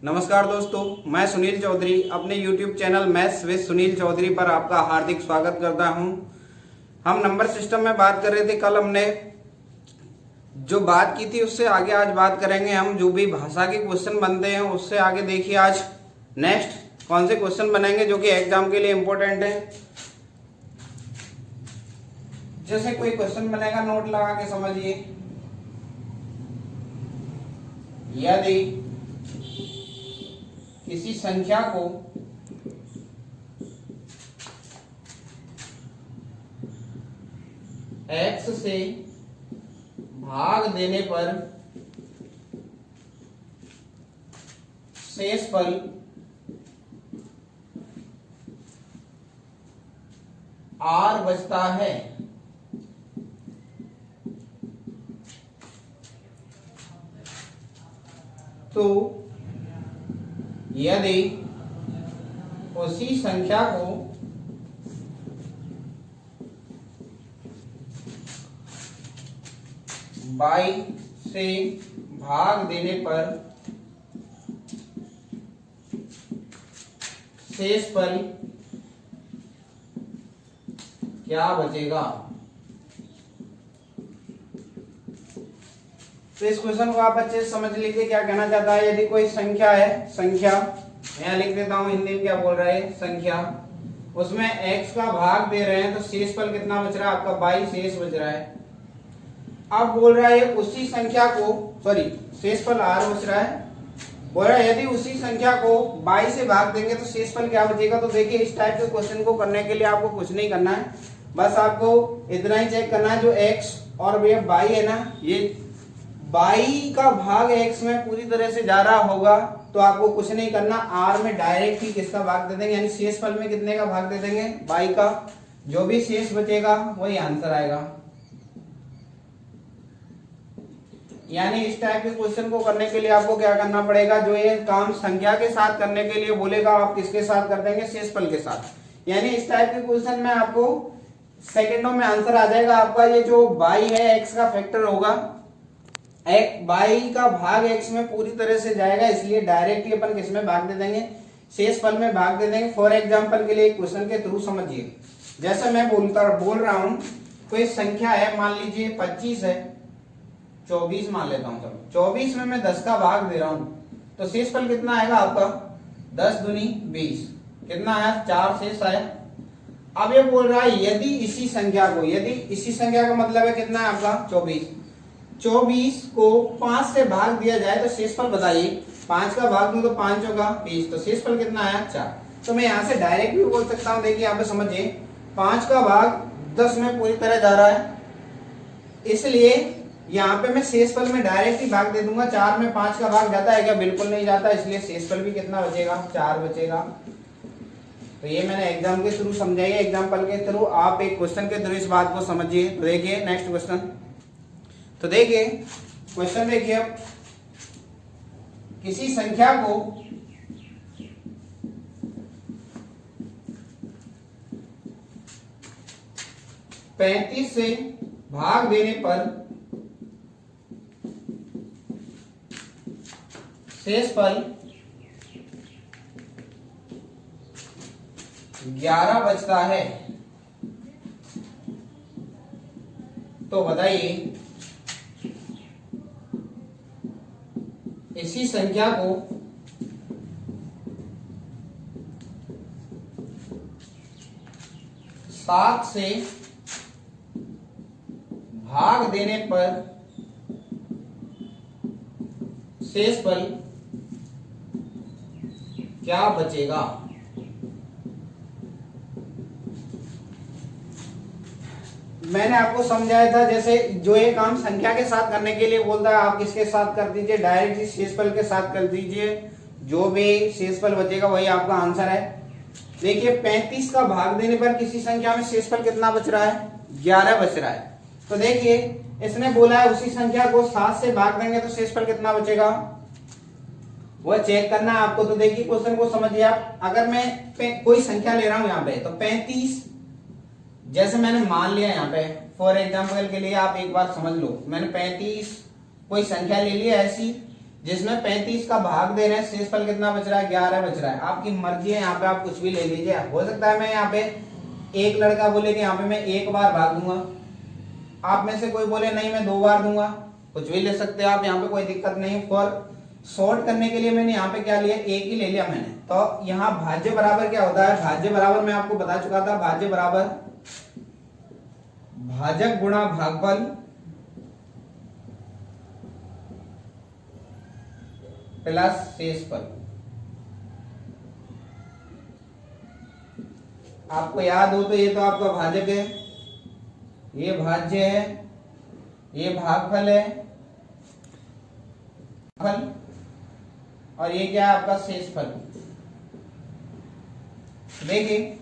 नमस्कार दोस्तों, मैं सुनील चौधरी अपने YouTube channel maths with Sunil Chaudhary पर आपका हार्दिक स्वागत करता हूं। हम नंबर सिस्टम में बात कर रहे थे। कल हमने जो बात की थी उससे आगे आज बात करेंगे। हम जो भी भाषा के क्वेश्चन बनते हैं उससे आगे देखिए आज नेक्स्ट कौन से क्वेश्चन बनेंगे जो कि एग्जाम के लिए इम्पोर्टेंट है। जैसे कोई क्वेश्चन बनेगा, नोट लगा के समझिए। यदि किसी संख्या को x से भाग देने पर शेष फल r बचता है तो यदि उसी संख्या को y से भाग देने पर शेष फल क्या बचेगा। तो इस क्वेश्चन को आप अच्छे से समझ लीजिए क्या कहना चाहता है। यदि कोई संख्या है, संख्या यहाँ लिख देता हूं, हिंदी में क्या बोल रहा है, संख्या, उसमें x का भाग दे रहे हैं तो शेष फल कितना बच रहा है आपका, 22 शेष बच रहा है। अब बोल रहा है उसी संख्या को, सॉरी शेष फल r बच रहा है। बोल रहा है यदि उसी संख्या को 22 से भाग देंगे तो शेष फल क्या बचेगा। तो देखिए इस टाइप के क्वेश्चन को करने के लिए आपको कुछ नहीं करना है, बस आपको इतना ही चेक करना है। जो x और भैया y है ना, ये y का भाग x में पूरी तरह से जा रहा होगा तो आपको कुछ नहीं करना, r में डायरेक्ट ही किसका भाग दे देंगे, यानी शेष फल में कितने का भाग दे देंगे, y का। जो भी शेष बचेगा वही आंसर आएगा। यानी इस टाइप के क्वेश्चन को करने के लिए आपको क्या करना पड़ेगा, जो ये काम संख्या के साथ करने के लिए बोलेगा आप किसके साथ कर देंगे, शेष फल के साथ। यानी इस टाइप के क्वेश्चन में आपको सेकंडों में आंसर आ जाएगा आपका। ये जो y है x का फैक्टर होगा, y का भाग x में पूरी तरह से जाएगा, इसलिए डायरेक्टली अपन किस में भाग दे देंगे, शेष फल में भाग दे देंगे। फॉर एग्जांपल के लिए क्वेश्चन के थ्रू समझिए। जैसे मैं बोल रहा हूं कोई संख्या है, मान लीजिए 25 है, 24 मान लेता हूं, चलो 24 में मैं 10 का भाग दे रहा हूं तो शेष फल कितना आएगा आपका, 10 दूनी 20, कितना आया, 4 शेष आया। अब ये बोल रहा है यदि इसी संख्या को, यदि इसी संख्या का मतलब है कितना है आपका, 24 को 5 से भाग दिया जाए तो शेषफल बताइए। 5 का भाग दूं तो 5 होगा 20, तो शेषफल कितना आया, 4। तो मैं यहां से डायरेक्ट भी बोल सकता हूं, देखिए यहां पे समझिए, 5 का भाग 10 में पूरी तरह जा रहा है, इसलिए यहाँ पे मैं शेषफल में डायरेक्ट ही भाग दे दूंगा। 4 में 5 का भाग जाता है क्या, बिल्कुल नहीं जाता, इसलिए शेषफल भी कितना बचेगा, 4 बचेगा। तो ये मैंने एग्जाम के थ्रू समझाई है, एग्जाम्पल के थ्रू। आप एक क्वेश्चन के थ्रू इस बात को समझिए। तो देखिए नेक्स्ट क्वेश्चन, तो देखिए क्वेश्चन देखिए, अब किसी संख्या को पैंतीस से भाग देने पर शेष फल 11 बचता है, तो बताइए इसी संख्या को 7 से भाग देने पर शेष फल क्या बचेगा। मैंने आपको समझाया था, जैसे जो ये काम संख्या के साथ करने के लिए बोलता है आप किसके साथ कर दीजिए, डायरेक्ट ही शेषफल के साथ कर दीजिए, जो भी शेषफल बचेगा वही आपका आंसर है। देखिए 35 का भाग देने पर किसी संख्या में शेषफल कितना बच रहा है, 11 बच रहा है। तो देखिए इसने बोला है उसी संख्या को 7 से भाग देंगे तो शेषफल कितना बचेगा, वो चेक करना है आपको। तो देखिए क्वेश्चन को समझिए आप। अगर मैं कोई संख्या ले रहा हूं यहाँ पे, तो 35 जैसे मैंने मान लिया यहाँ पे, फॉर एग्जाम्पल के लिए आप एक बार समझ लो, मैंने 35 कोई संख्या ले लिया ऐसी जिसमें 35 का भाग दे रहे हैं, शेषफल कितना बच रहा है, 11 बच रहा है। आपकी मर्जी है, यहाँ पे आप कुछ भी ले लीजिए। हो सकता है मैं यहाँ पे एक लड़का बोले कि यहाँ पे मैं एक बार भाग दूंगा, आप में से कोई बोले नहीं मैं 2 बार दूंगा, कुछ भी ले सकते हैं आप, यहाँ पे कोई दिक्कत नहीं। फॉर शॉर्ट करने के लिए मैंने यहाँ पे क्या लिया, एक ही ले लिया मैंने। तो यहाँ भाज्य बराबर क्या होता है, भाज्य बराबर मैं आपको बता चुका था, भाज्य बराबर भाजक गुणा भागफल प्लस शेषफल। आपको याद हो तो ये तो आपका भाजक है, ये भाज्य है, ये भागफल है, फल, और ये क्या है आपका शेषफल। देखिए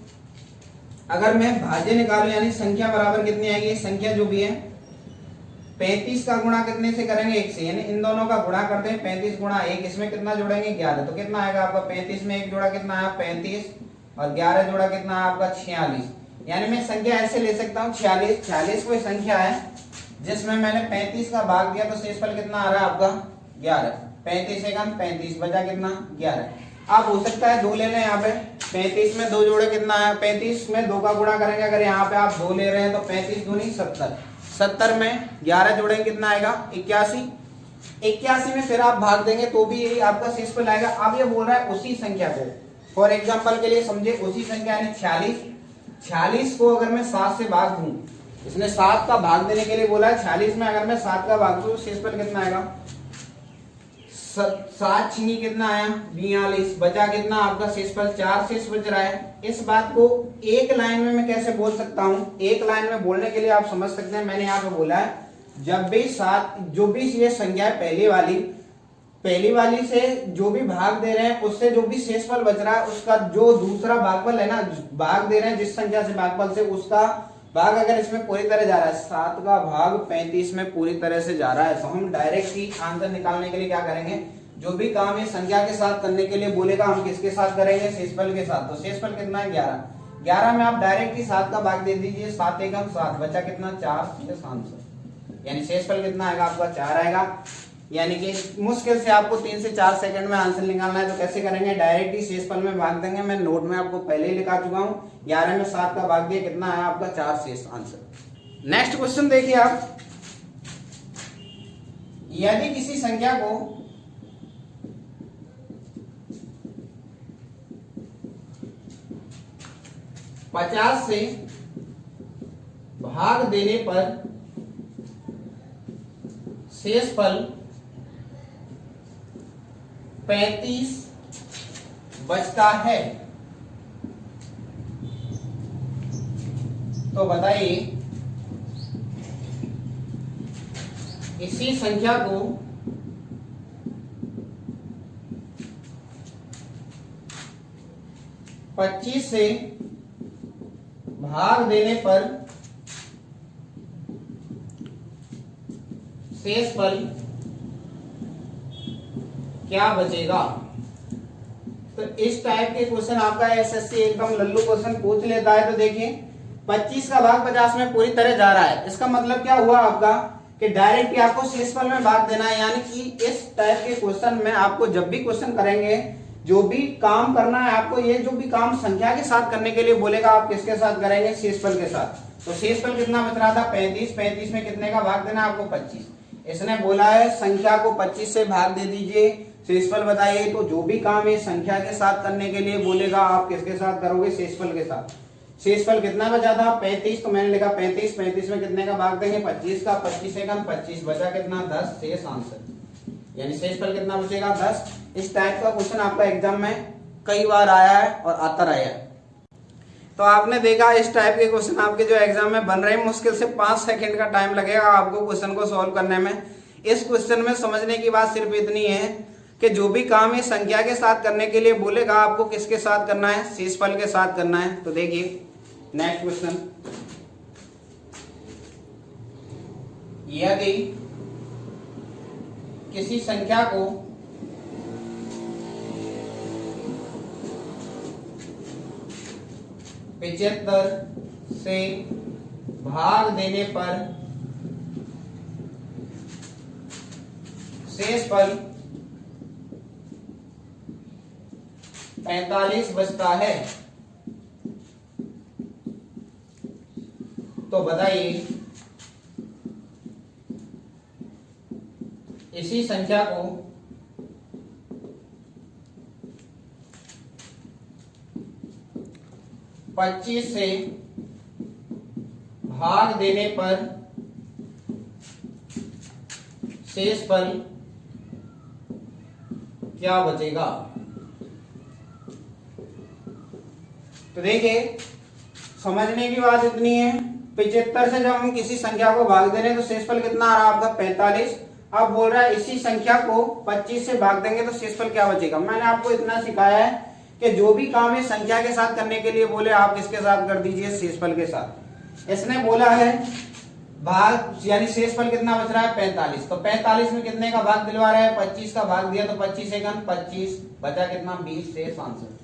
अगर मैं भाज्य निकालूं यानी संख्या बराबर कितनी आएगी, संख्या जो भी है 35 का गुणा कितने से करेंगे, 1 से, यानी इन दोनों का गुणा करते हैं 35 गुणा 1, इसमें कितना जोड़ेंगे 11, तो कितना आएगा आपका 35 में 1 जोड़ा कितना आया 35 और 11 जोड़ा कितना है आपका 46। यानी मैं संख्या ऐसे ले सकता हूँ 46 कोई संख्या है जिसमें मैंने 35 का भाग दिया, तो शेषफल कितना आ रहा है आपका 11। 35 एकम 35 बचा कितना 11। अब हो सकता है 2 ले लें, यहाँ पे 35 में 2 जोड़े कितना है, 35 में 2 का गुणा करेंगे, अगर यहाँ पे आप 2 ले रहे हैं तो 35 दूनी 70, 70 में 11 जोड़ेंगे कितना आएगा 81, 81 में फिर आप भाग देंगे तो भी यही आपका शेषफल आएगा। अब ये बोल रहा है उसी संख्या को, फॉर एग्जाम्पल के लिए समझे, उसी संख्या यानी 46 को अगर मैं 7 से भाग दूं, इसने 7 का भाग देने के लिए बोला है, 46 में अगर मैं 7 का भाग दूं शेषफल कितना आएगा, 7 छीनी कितना आया 42, बचा कितना आपका शेषफल 4 शेष बच रहा है। इस बात को एक लाइन में मैं कैसे बोल सकता हूँ, एक लाइन में बोलने के लिए आप समझ सकते हैं, मैंने यहाँ पे बोला है जब भी 7 जो भी ये संख्या है पहली वाली से जो भी भाग दे रहे हैं उससे जो भी शेषफल बच रहा है उसका जो दूसरा भागफल है ना, भाग दे रहे हैं जिस संख्या से भागफल से, उसका भाग अगर इसमें पूरी तरह जा रहा है, 7 का भाग 35 में पूरी तरह से जा रहा है, तो हम डायरेक्ट ही आंसर निकालने के लिए क्या करेंगे, जो भी काम है संख्या के साथ करने के लिए बोलेगा हम किसके साथ करेंगे, शेषफल के साथ। तो शेषफल कितना है 11, 11 में आप डायरेक्ट ही 7 का भाग दे दीजिए, 7 एकम 7 बचा कितना 4 शेष आंसर, यानी शेषफल कितना आएगा आपका 4 आएगा। यानी कि मुश्किल से आपको 3 से 4 सेकंड में आंसर निकालना है, तो कैसे करेंगे, डायरेक्ट ही शेषफल में भाग देंगे। मैं नोट में आपको पहले ही लिखा चुका हूं, 11 में 7 का भाग दिया कितना आया आपका 4 शेष आंसर। नेक्स्ट क्वेश्चन देखिए आप, यदि किसी संख्या को पचास से भाग देने पर शेषफल 35 बचता है, तो बताइए इसी संख्या को पच्चीस से भाग देने पर शेषफल क्या बचेगा। तो इस टाइप के क्वेश्चन आपका एसएससी एकदम लल्लू क्वेश्चन पूछ लेता है। तो देखिए 25 का भाग 50 में पूरी तरह जा रहा है, इसका मतलब क्या हुआ आपका कि डायरेक्ट आपको शेषफल में भाग देना है। यानी कि इस टाइप के क्वेश्चन में आपको जब भी क्वेश्चन करेंगे, जो भी काम करना है आपको, ये जो भी काम संख्या के साथ करने के लिए बोलेगा आप किसके साथ करेंगे, शेषफल के साथ। तो शेषफल कितना बच रहा था 35, 35 में कितने का भाग देना है आपको 25। इसने बोला है संख्या को 25 से भाग दे दीजिए, शेषफल बताइए। तो जो भी काम है संख्या के साथ करने के लिए बोलेगा आप किसके साथ करोगे, शेषफल के साथ। शेषफल कितना बचा था 35, तो मैंने लिखा 35, 35 में कितने का भाग देंगे 25 का, 25 से कम 25 बचा कितना 10 शेष आंसर, यानी शेषफल कितना बचेगा 10। इस टाइप का क्वेश्चन आपका एग्जाम में कई बार आया है और आता रहा है। तो आपने देखा इस टाइप के क्वेश्चन आपके जो एग्जाम में बन रहे हैं, मुश्किल से 5 सेकंड का टाइम लगेगा आपको क्वेश्चन को सॉल्व करने में। इस क्वेश्चन में समझने की बात सिर्फ इतनी है कि जो भी काम है संख्या के साथ करने के लिए बोलेगा आपको किसके साथ करना है, शेषफल के साथ करना है। तो देखिए नेक्स्ट क्वेश्चन, यदि किसी संख्या को पिचहत्तर से भाग देने पर शेषफल 45 बचता है, तो बताइए इसी संख्या को 25 से भाग देने पर शेषफल क्या बचेगा। तो देखिए समझने की बात इतनी है, 75 से जब हम किसी संख्या को भाग दे रहे हैं तो शेषफल कितना आ रहा है आपका 45। अब बोल रहा है इसी संख्या को 25 से भाग देंगे तो शेषफल क्या बचेगा। मैंने आपको इतना सिखाया है कि जो भी काम है संख्या के साथ करने के लिए बोले आप किसके साथ कर दीजिए, शेषफल के साथ। इसने बोला है भाग यानी शेषफल कितना बच रहा है 45, तो 45 में कितने का भाग दिलवा रहा है 25 का भाग दिया तो 25 एकम 25 बचा कितना 20 शेष आंसर।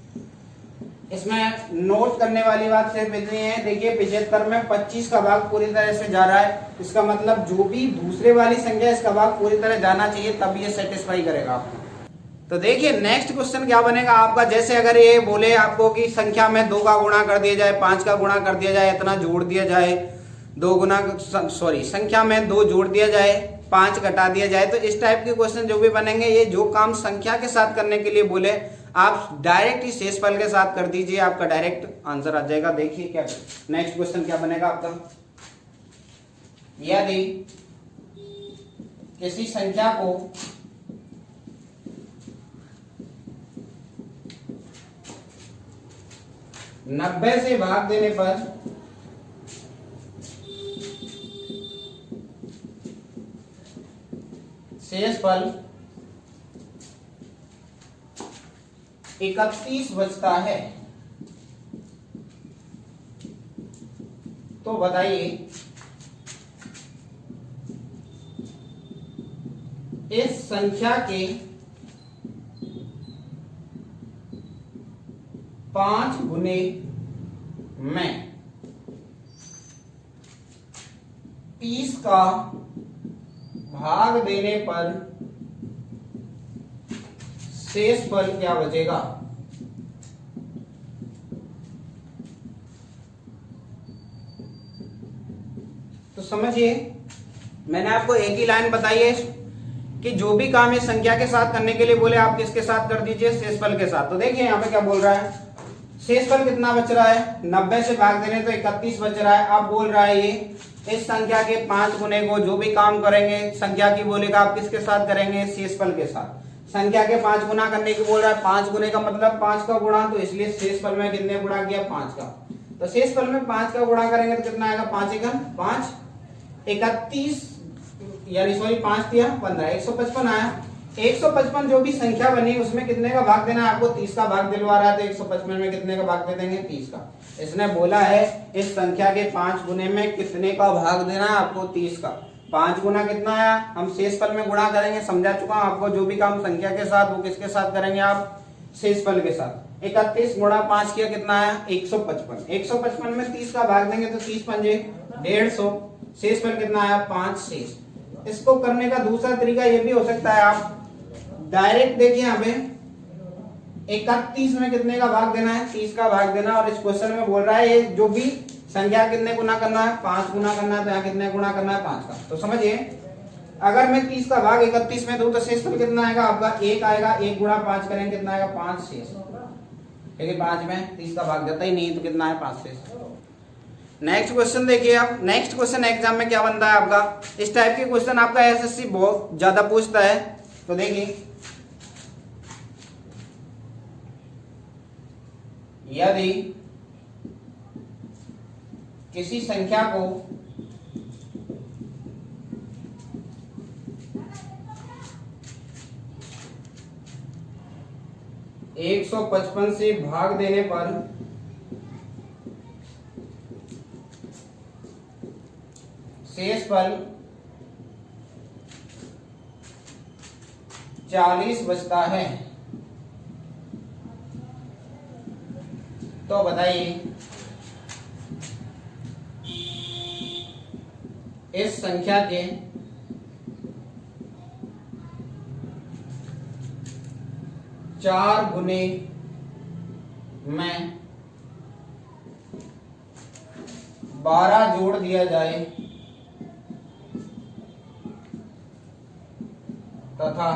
इसमें नोट करने वाली बात सिर्फ इतनी है, देखिए 75 में 25 का भाग पूरी तरह से जा रहा है, इसका मतलब जो भी दूसरे वाली संख्या इसका भाग पूरी तरह जाना चाहिए तब ये सेटिस्फाई करेगा आपको। तो देखिए नेक्स्ट क्वेश्चन क्या बनेगा आपका, जैसे अगर ये बोले आपको कि संख्या में 2 का गुणा कर दिया जाए, 5 का गुणा कर दिया जाए, इतना जोड़ दिया जाए, संख्या में 2 जोड़ दिया जाए, 5 घटा दिया जाए, तो इस टाइप के क्वेश्चन जो भी बनेंगे ये जो काम संख्या के साथ करने के लिए बोले आप डायरेक्ट ही शेषफल के साथ कर दीजिए, आपका डायरेक्ट आंसर आ जाएगा। देखिए क्या नेक्स्ट क्वेश्चन क्या बनेगा आपका, यदि किसी संख्या को नब्बे से भाग देने पर शेषफल 31 बचता है, तो बताइए इस संख्या के 5 गुने में 30 का भाग देने पर शेषफल क्या बचेगा। तो समझिए मैंने आपको एक ही लाइन बताई है कि जो भी काम इस संख्या के साथ करने के लिए बोले आप किसके साथ कर दीजिए, शेषफल के साथ। तो देखिए यहाँ पे क्या बोल रहा है, शेषफल कितना बच रहा है 90 से भाग देने तो 31 बच रहा है। अब बोल रहा है ये इस संख्या के 5 गुने को जो भी काम करेंगे संख्या की बोलेगा आप किसके साथ करेंगे, शेषफल के साथ। संख्या के 5 गुना करने की बोल रहा है, 5 गुने का मतलब 5 का गुणा, तो इसलिए शेषफल में कितने गुणा किया 5 का, तो शेषफल में 5 का गुणा करेंगे तो कितना आएगा 5 एकम 5 31 यानी 5 दिया 15 155 आया। 155 जो भी संख्या बनी उसमें कितने का भाग देना है आपको, 30 का भाग दिलवा रहा है, तो 155 में कितने का भाग दे देंगे 30 का। इसने बोला है इस संख्या के 5 गुने में कितने का भाग देना है आपको 30 का। 5 गुना कितना आया, हम शेषफल में गुणा करेंगे, समझा चुका हूं आपको। जो भी काम संख्या के साथ वो किसके साथ करेंगे आप, शेषफल के साथ। 31 गुणा 5 किया कितना आया 155, 155 में 30 का भाग देंगे तो 30 पंजे 150, शेषफल कितना आया 5 शेष। इसको करने का दूसरा तरीका ये भी हो सकता है, आप डायरेक्ट देखिए यहाँ पे 31 में कितने का भाग देना है 30 का भाग देना, और इस क्वेश्चन में बोल रहा है ये जो भी संख्या कितने गुना करना है 5 गुना करना है, तो यहाँ कितने गुना करना है 5 का। तो समझिए अगर मैं 30 का भाग 31 में दूं तो शेषफल कितना आएगा आपका 1 आएगा, 1 गुणा 5 करेंगे कितना आएगा 5 शेष, क्योंकि 5 में 30 का भाग जाता ही नहीं तो कितना है 5 शेष। नेक्स्ट क्वेश्चन देखिए आप, नेक्स्ट क्वेश्चन एग्जाम में क्या बनता है आपका, इस टाइप के क्वेश्चन आपका एसएससी बहुत ज्यादा पूछता है। तो देखिए यदि किसी संख्या को एक 155 से भाग देने पर शेषफल 40 बचता है, तो बताइए इस संख्या के 4 गुने में 12 जोड़ दिया जाए तथा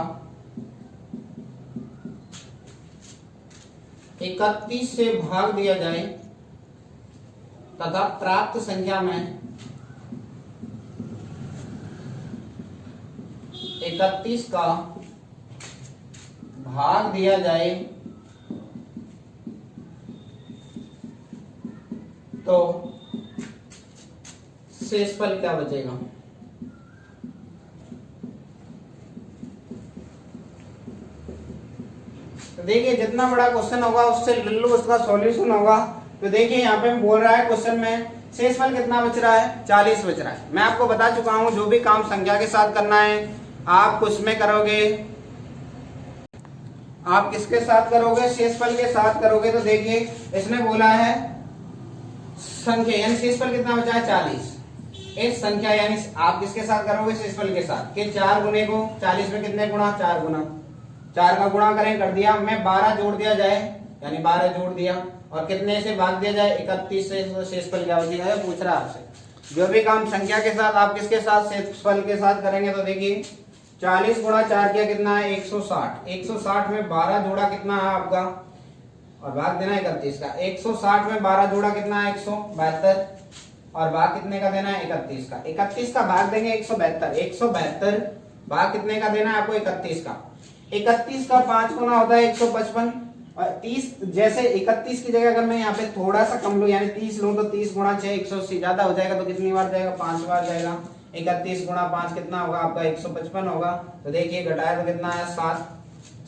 31 से भाग दिया जाए तथा प्राप्त संख्या में 31 का भाग दिया जाए तो शेषफल क्या बचेगा। तो देखिए जितना बड़ा क्वेश्चन होगा उससे लल्लू उसका सॉल्यूशन होगा। तो देखिए यहाँ पे बोल रहा है क्वेश्चन में शेषफल कितना बच रहा है, 40 बच रहा है। मैं आपको बता चुका हूं जो भी काम संख्या के साथ करना है आप उसमें करोगे, आप किसके साथ करोगे, शेषफल के साथ करोगे। तो देखिए इसने बोला है संख्या यानी शेषफल कितना बचा है 40। इस संख्या यानी आप किसके साथ करोगे, शेषफल के साथ कि 4 गुने को 40 में कितने गुना, 4 गुना, 4 का गुणा करें कर दिया, मैं 12 जोड़ दिया जाए यानी 12 जोड़ दिया और कितने से भाग दिया जाए 31 से, तो शेषफल क्या बचेगा पूछ रहा है आपसे। जो भी काम संख्या के साथ आप किसके साथ, शेषफल के साथ करेंगे। तो देखिए 40 गुणा 4 किया कितना है 160, 160 में 12 जोड़ा कितना है आपका और भाग देना है 31 का। 160 में 12 जोड़ा कितना है 172 और भाग कितने का देना है 31 का। 31 का भाग देंगे 172, 172 भाग कितने का देना है आपको 31 का। 31 का 5 गुना होता है 155 और 30 जैसे 31 की जगह अगर मैं यहाँ पे थोड़ा सा कम लूं यानी 30 लूं तो 30 गुणा 6 180 ज्यादा हो जाएगा तो कितनी बार जाएगा 5 बार जाएगा। 31 गुणा 5 कितना होगा आपका 155 होगा। तो देखिए घटाया तो कितना है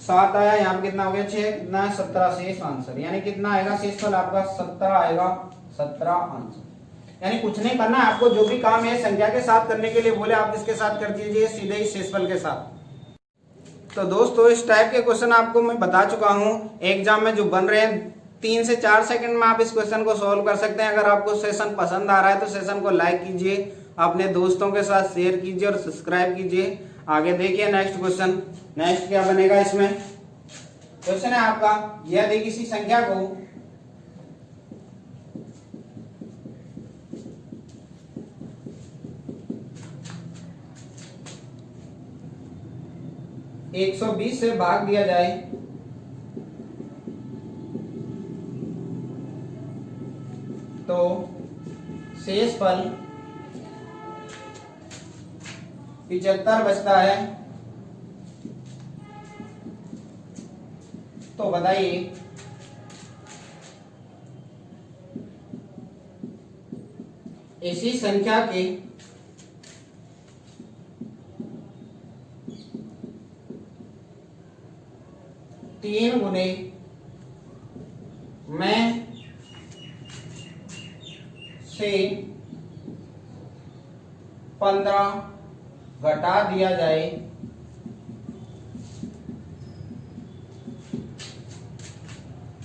7 आया, यहाँ पे कितना हो गया 6, कितना है 17 शेष आंसर यानी कितना आएगा शेषफल आपका 17 आएगा, 17 आंसर। यानी कुछ नहीं करना है आपको, जो भी काम है संख्या के साथ करने के लिए बोले आप इसके साथ कर दीजिए सीधे ही शेषफल के साथ। तो दोस्तों इस टाइप के क्वेश्चन आपको मैं बता चुका हूं एग्जाम में जो बन रहे हैं, 3 से 4 सेकंड में आप इस क्वेश्चन को सॉल्व कर सकते हैं। अगर आपको सेशन पसंद आ रहा है तो सेशन को लाइक कीजिए, अपने दोस्तों के साथ शेयर कीजिए और सब्सक्राइब कीजिए। आगे देखिए नेक्स्ट क्वेश्चन, नेक्स्ट क्या बनेगा। इसमें क्वेश्चन है आपका यदि किसी संख्या को 120 से भाग दिया जाए तो शेषफल 75 बचता है। तो बताइए इसी संख्या के तीन गुने में से 15 घटा दिया जाए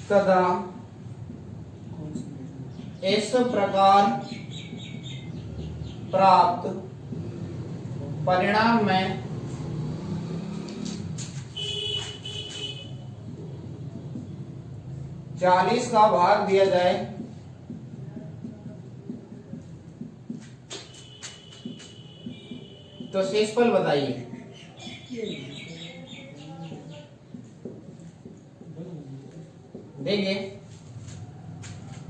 तथा इस प्रकार प्राप्त परिणाम में चालीस का भाग दिया जाए तो शेषफल बताइए। देखिए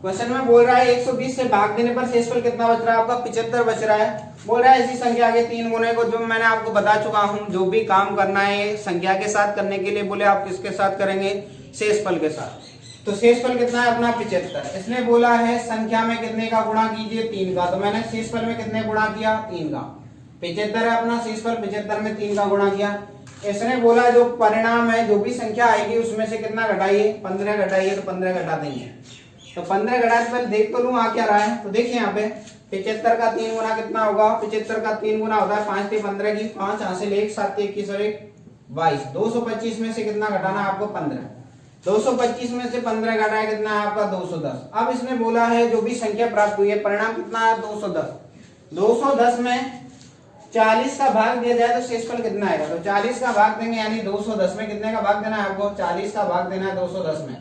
क्वेश्चन में बोल रहा है 120 से भाग देने पर शेषफल कितना बच रहा है आपका 75 बच रहा है। बोल रहा है इसी संख्या के 3 गुने को, जो मैंने आपको बता चुका हूं जो भी काम करना है संख्या के साथ करने के लिए बोले आप किसके साथ करेंगे, शेषफल के साथ। तो शेषफल कितना है अपना 75। इसने बोला है संख्या में कितने का गुणा कीजिए 3 का, तो मैंने शेषफल में कितने गुणा किया 3 का। 75 है अपना शेषफल, 75 में 3 का गुणा किया। इसने बोला जो परिणाम है जो भी संख्या आएगी उसमें से कितना घटाइए 15 घटाइए, तो 15 घटा देंगे। तो 15 घटा पहले देख तो लूं आ क्या रहा है। तो देखिए यहाँ पे 75 का 3 गुना कितना होगा, 75 का 3 गुना होता है 5 से 15 की 5 हासिल 1 7 21 और 1 22। 225 में से कितना घटाना है आपको 15। 225 में से 15 घटाया कितना है आपका 210। अब इसने बोला है जो भी संख्या प्राप्त हुई है परिणाम कितना है 210। 210 में 40 का भाग दिया जाए तो शेषफल कितना आएगा। तो 40 का भाग देंगे यानी 210 में कितने का भाग देना है आपको 40 का भाग देना है 210 में।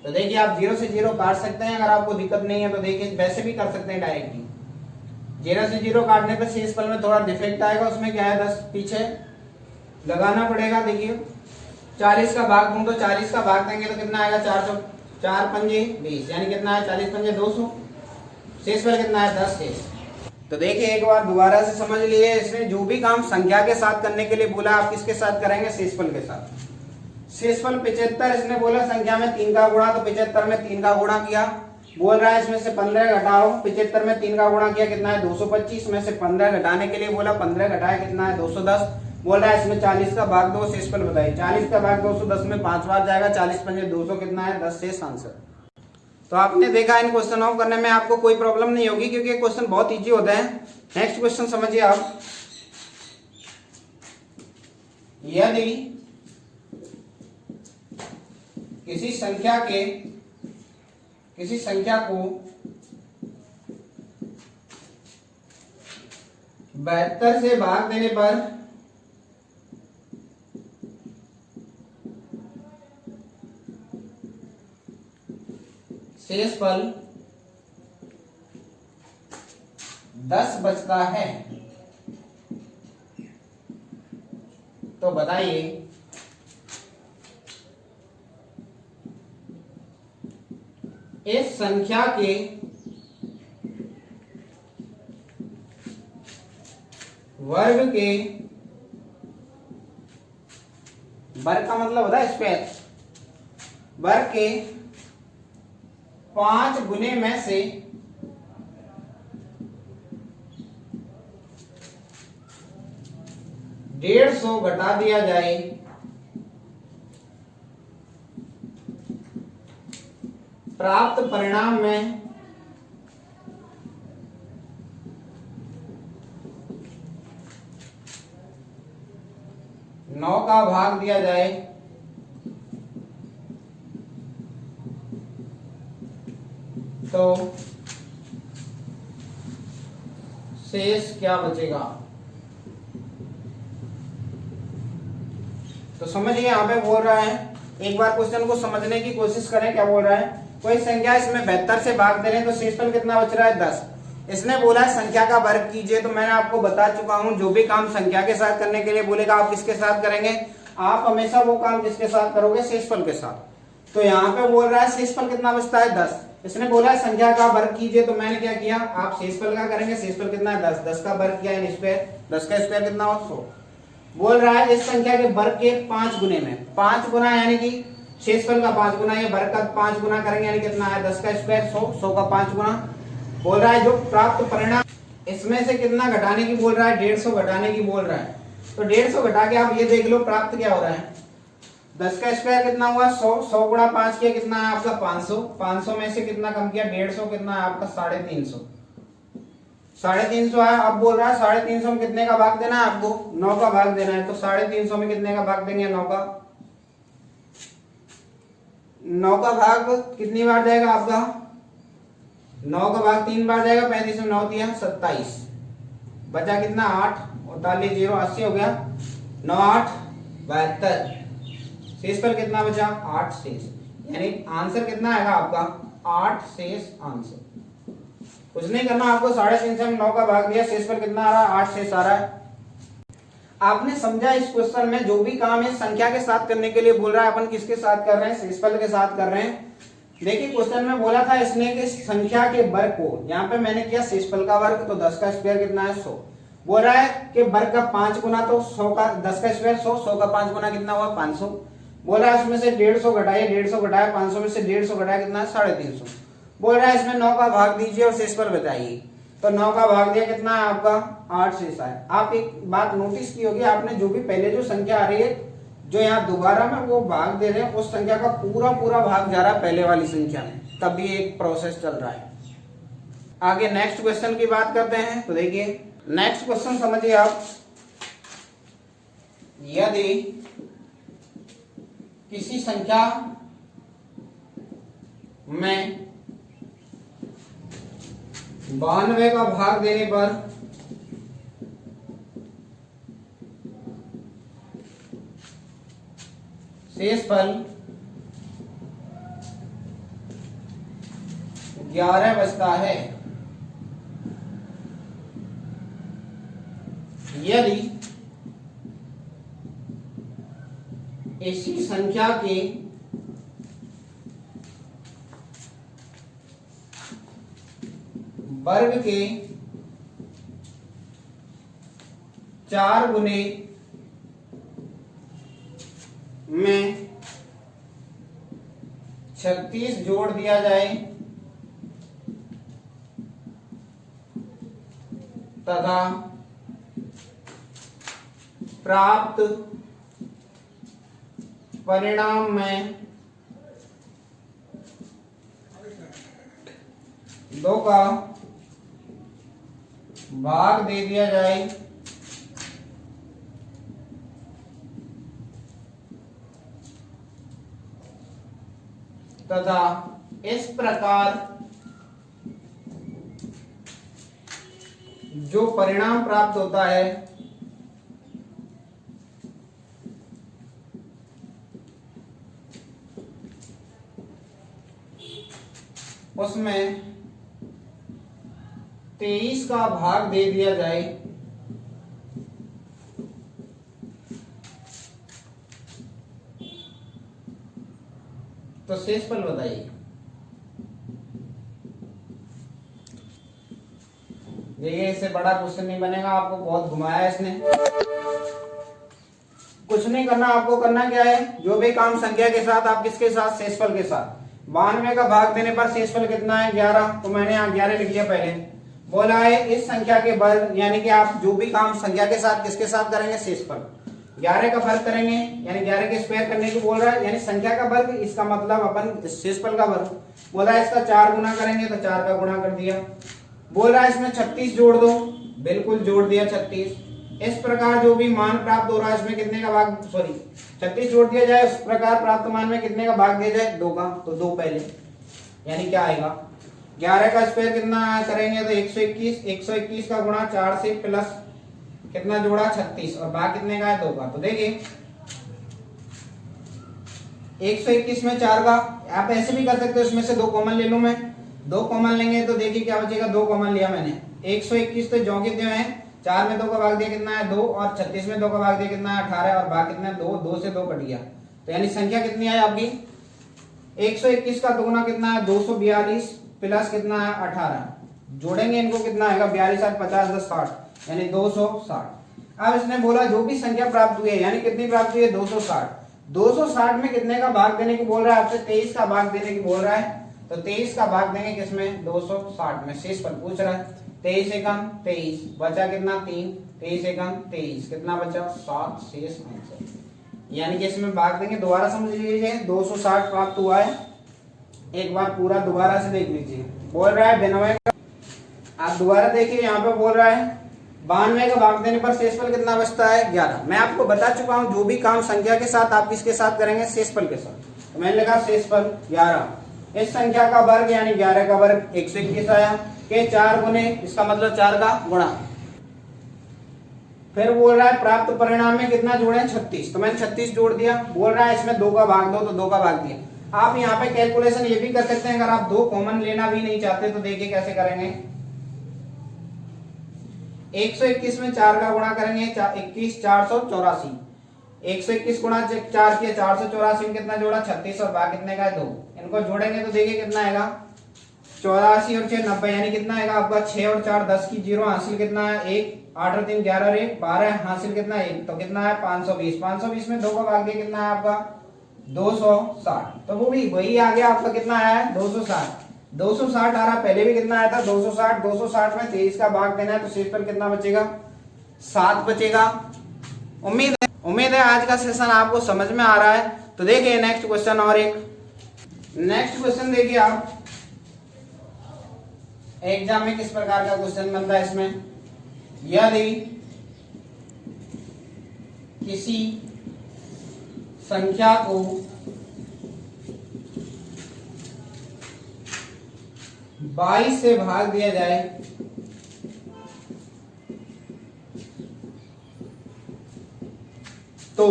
तो देखिए आप 0 से 0 काट सकते हैं, अगर आपको दिक्कत नहीं है तो देखिए वैसे भी कर सकते हैं डायरेक्टली। 0 से 0 काटने पर शेषफल में थोड़ा डिफेक्ट आएगा, उसमें क्या है 10 पीछे लगाना पड़ेगा। देखिए 40 का भाग दूं तो 40 का भाग देंगे तो कितना आएगा 4 पंजे 20, यानी कितना है 40 पंजे 200। शेषफल कितना है 10 शेष। तो देखिए एक बार दोबारा से समझ लिए, इसने जो भी काम संख्या के साथ करने के लिए बोला आप किसके साथ करेंगे, शेषफल के साथ। शेषफल 75, इसने बोला संख्या में 3 का गुणा, तो 75 में 3 का गुणा किया। बोल रहा है इसमें से 15 घटाओ, 75 में 3 का गुणा किया कितना है 225, में से 15 घटाने के लिए बोला 15 घटाया कितना है 210। बोल रहा है इसमें 40 का भाग दो, शेषफल बताइए। 40 का भाग 210 में 5 बार जाएगा, 40 पंजे 200 कितना है 10 शेष आंसर। तो आपने देखा इन क्वेश्चनों को करने में आपको कोई प्रॉब्लम नहीं होगी, क्योंकि क्वेश्चन बहुत इजी होता है। नेक्स्ट क्वेश्चन समझिए आप। यदि किसी संख्या को 72 से भाग देने पर शेषफल 10 बचता है, तो बताइए इस संख्या के वर्ग का मतलब होता है स्क्वायर, वर्ग के 5 गुने में से डेढ़ सौ घटा दिया जाए प्राप्त परिणाम में नौ का भाग दिया जाए तो शेष क्या बचेगा। तो समझिए यहां पे बोल रहा है, एक बार क्वेश्चन को समझने की कोशिश करें। क्या बोल रहा है, कोई संख्या इसमें 72 से भाग दे रहे हैं तो शेषफल कितना बच रहा है 10। इसने बोला है संख्या का वर्ग कीजिए, तो मैंने आपको बता चुका हूं जो भी काम संख्या के साथ करने के लिए बोलेगा आप किसके साथ करेंगे, आप हमेशा वो काम किसके साथ करोगे, शेषफल के साथ। तो यहाँ पे बोल रहा है शेषफल कितना बचता है 10। इसने बोला है संख्या का वर्ग कीजिए, तो मैंने क्या किया, आप शेषफल का करेंगे। शेषफल कितना है 10, 10 का वर्ग किया यानी स्क्वायर, 10 का स्क्वायर कितना हो 100। बोल रहा है इस संख्या के वर्ग के 5 गुने में, 5 गुना यानी कि शेषफल का 5 गुना, ये वर्ग का 5 गुना करेंगे यानी कितना है 10 का स्क्वायर 100, 100 का 5 गुना। बोल रहा है जो प्राप्त परिणाम, इसमें से कितना घटाने की बोल रहा है, 150 घटाने की बोल रहा है। तो 150 घटा के आप ये देख लो प्राप्त क्या हो रहा है, 10 का स्क्वायर कितना हुआ 100, 100 गुणा 5 किया कितना है आपका 500, 500 में से कितना कम किया 150, कितना है आपका 350, 350 है। अब बोल रहा है 350 में कितने का भाग देना है आपको, 9 का भाग देना है। तो 350 में कितने का भाग देंगे, 9 का। 9 का भाग कितनी बार जाएगा आपका, 9 का भाग 3 बार जाएगा, 35 में 9 दिया 27, बचा कितना 8, 48 0 80 हो गया, 9 8 72, शेषफल कितना बचा 8 शेष, यानी आंसर कितना आएगा आपका 8 शेष आंसर। कुछ नहीं करना आपको, 350 में 9 का भाग दिया, शेषफल कितना आ रहा है 8 शेष आ रहा है। आपने समझा इस क्वेश्चन में जो भी काम है संख्या के साथ करने के लिए बोल रहा है, अपन किसके साथ कर रहे हैं, शेषफल के साथ कर रहे हैं। देखिए क्वेश्चन में बोला था इसने कि संख्या के वर्ग को, यहाँ पे मैंने किया शेषफल का वर्ग, तो 10 का स्क्वायर कितना है 100। बोल रहा है कि वर्ग का 5 गुना, तो 100 का 10 का स्क्वायर 100, 100 का 5 गुना कितना हुआ 500। बोल रहा है उसमें से 150 घटाइए, 150 घटाया 500 में से 150 घटाया कितना 350। बोल रहा है इसमें 9 का भाग दीजिए और शेषफल बताइए। तो 9 का भाग दिया कितना है आपका 8 शेष आया। आप एक बात नोटिस की होगी आपने, जो भी पहले जो संख्या आ रही है जो यहाँ दोबारा में वो भाग दे रहे हैं, उस संख्या का पूरा भाग जा रहा है पहले वाली संख्या में, तब भी एक प्रोसेस चल रहा है। आगे नेक्स्ट क्वेश्चन की बात करते हैं। तो देखिए नेक्स्ट क्वेश्चन समझिए आप, यदि किसी संख्या में 92 का भाग देने पर शेषफल 11 बचता है। यदि इसी संख्या के वर्ग के 4 गुने में 36 जोड़ दिया जाए तथा प्राप्त परिणाम में 2 का भाग दे दिया जाए तथा इस प्रकार जो परिणाम प्राप्त होता है उसमें 23 का भाग दे दिया जाए तो शेषफल बताइए। देखिए इससे बड़ा क्वेश्चन नहीं बनेगा, आपको बहुत घुमाया इसने। कुछ नहीं करना, आपको करना क्या है, जो भी काम संख्या के साथ आप किसके साथ, शेषफल के साथ। 92 का भाग देने पर शेषफल कितना है 11, तो मैंने यहाँ 11 लिख लिया। पहले बोला है इस संख्या के वर्ग, यानी कि आप जो भी काम संख्या के साथ किसके साथ करेंगे, शेषफल। 11 का वर्ग करेंगे यानी 11 के स्क्वायर करने को बोल रहा है, यानी संख्या का वर्ग, इसका मतलब अपन शेषफल का वर्ग। बोला है इसका 4 गुना करेंगे तो 4 का गुणा कर दिया। बोल रहा है इसमें 36 जोड़ दो, बिल्कुल जोड़ दिया 36। इस प्रकार जो भी मान प्राप्त हो रहा है इसमें कितने का भाग, सॉरी 36 जोड़ दिया जाए, उस प्रकार प्राप्त मान में कितने का भाग दिया जाए, 2 का, तो 2 पहले, यानी क्या आएगा 11 का स्क्वायर कितना करेंगे तो 121, 121 का गुणा 4 से प्लस कितना जोड़ा 36 और भाग कितने का है 2 का। तो देखिए 121 में 4 का, आप ऐसे भी कर सकते हो, इसमें से 2 कॉमन ले लूं मैं, 2 कॉमन लेंगे तो देखिए क्या बचेगा, 2 कॉमन लिया मैंने। 121 तो जो कितने हैं, 4 में 2 का भाग दिया कितना है 2, और 36 में 2 का भाग दिया कितना है 18, और भाग कितना है 2, 2 से 2 कट गया, तो यानी संख्या कितनी है आपकी 121 का दुगुना कितना है 242 प्लस कितना है 18, जोड़ेंगे इनको कितना आएगा 42 8 50 10 60, यानी 260। अब इसने बोला जो भी संख्या प्राप्त हुई है, यानी कितनी प्राप्त हुई है 260, 260 में कितने का भाग देने की बोल रहा है आपसे, 23 का भाग देने की बोल रहा है, तो 23 का भाग देंगे किसमें 260 में, शेषफल पूछ रहा है। 23 एकम 23 बचा कितना 3, 23 एकम 23 कितना बचा 7, शेष आंसर, यानी कि इसमें भाग देंगे। दोबारा समझ लीजिए 260 प्राप्त हुआ है, एक बार पूरा दोबारा से देख लीजिए। बोल रहा है 92 का, आप दोबारा देखिए यहाँ पे बोल रहा है 92 का भाग देने पर शेषफल कितना बचता है 11। मैं आपको बता चुका हूँ जो भी काम संख्या के साथ आप किसके साथ करेंगे, शेषफल के साथ, तो मैंने लिखा शेषफल 11। इस संख्या का वर्ग यानी 11 का वर्ग 121 आया के 4 गुने, इसका मतलब 4 का गुणा। फिर बोल रहा है प्राप्त परिणाम में कितना जोड़े 36, तो मैंने 36 जोड़ दिया। बोल रहा है इसमें 2 का भाग दो, तो 2 का भाग दिया। आप यहाँ पे कैलकुलेशन ये भी कर सकते हैं, अगर आप 2 कॉमन लेना भी नहीं चाहते तो देखिए कैसे करेंगे। 121 में 4 का गुणा करेंगे 21 484, 121 गुणा 4 किया 484 में कितना जोड़ा 36 और भाग कितने का है 2, इनको जोड़ेंगे तो देखिए कितना आएगा 84 और 6 90, यानी कितना आएगा आपका 6 और 4 10 की 0 हासिल कितना है 1, 8 और 3 11 और 1 12 हासिल कितना है 1, तो कितना है 520, 520 में 2 का भाग दिया कितना है आपका 260, तो वो भी वही आ गया आपका कितना आया है 260। 260 आ रहा, पहले भी कितना आया था 260, 260 में 23 का भाग देना है तो शेषफल कितना बचेगा 7 बचेगा। उम्मीद है आज का सेशन आपको समझ में आ रहा है। तो देखिए नेक्स्ट क्वेश्चन, और एक नेक्स्ट क्वेश्चन देखिए आप एग्जाम में किस प्रकार का क्वेश्चन बनता है। इसमें यदि किसी संख्या को बाईस से भाग दिया जाए तो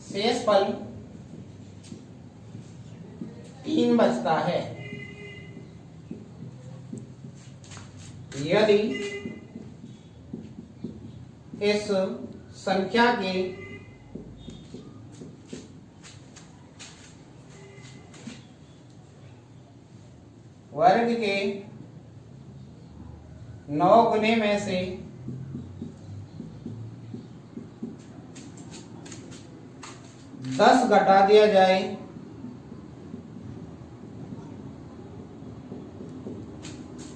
शेषफल 3 3 बचता है। यदि इस संख्या के वर्ग के 9 गुने में से 10 घटा दिया जाए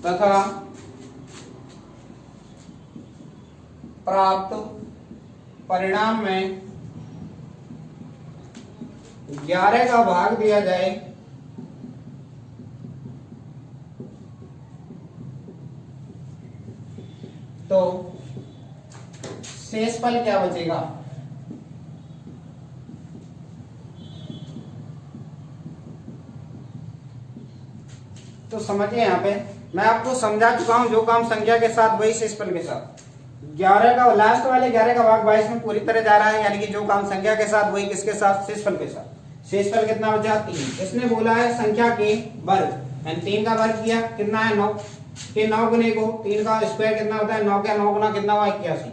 तथा प्राप्त परिणाम में 11 का भाग दिया जाए तो शेषफल क्या बचेगा? तो समझिए, यहाँ पे मैं आपको समझा चुका हूं, जो काम संख्या के साथ वही शेषफल के साथ। 11 का लास्ट वाले 11 का भाग 22 में पूरी तरह जा रहा है, यानी कि जो काम संख्या के साथ वही किसके साथ? शेषफल के साथ। शेषफल कितना बचा? 3। इसने बोला है संख्या के वर्ग, यानी 3 का वर्ग किया, कितना है? 9 के 9 गुने को 3 का स्क्वायर कितना होता है? 9 का 9 गुना कितना हुआ? 81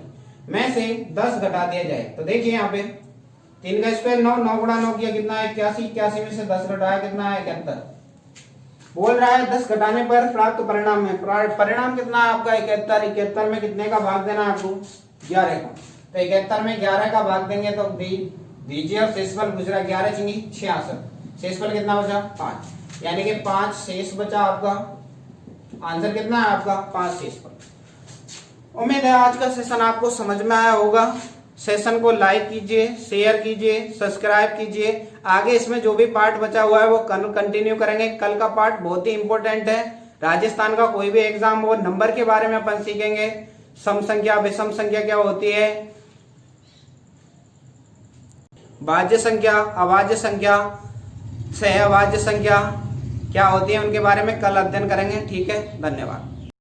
में से 10 घटा दिया जाए तो देखिए यहाँ पे 3 का स्क्वायर 9, 9 गुणा 9 किया कितना है? 81, 81 में से 10 घटाया कितना है? 71। बोल रहा है 10 घटाने पर प्राप्त परिणाम में, परिणाम कितना है आपका? 71। 71 में कितने का भाग देना है आपको? 11 का। तो 71 में 11 का भाग देंगे तो दीजिए, और शेषफल पूछ रहा है 11 चंगी 66, शेषफल कितना बचा? 5, यानी कि 5 शेष बचा आपका। आंसर कितना है आपका? 5 शेषफल। उम्मीद है आज का सेशन आपको समझ में आया होगा। सेशन को लाइक कीजिए, शेयर कीजिए, सब्सक्राइब कीजिए। आगे इसमें जो भी पार्ट बचा हुआ है वो कंटिन्यू करेंगे। कल का पार्ट बहुत ही इंपॉर्टेंट है। राजस्थान का कोई भी एग्जाम हो, नंबर के बारे में अपन सीखेंगे। सम संख्या, विषम संख्या क्या होती है, भाज्य संख्या, अभाज्य संख्या, सहअभाज्य संख्या क्या होती है, उनके बारे में कल अध्ययन करेंगे। ठीक है, धन्यवाद।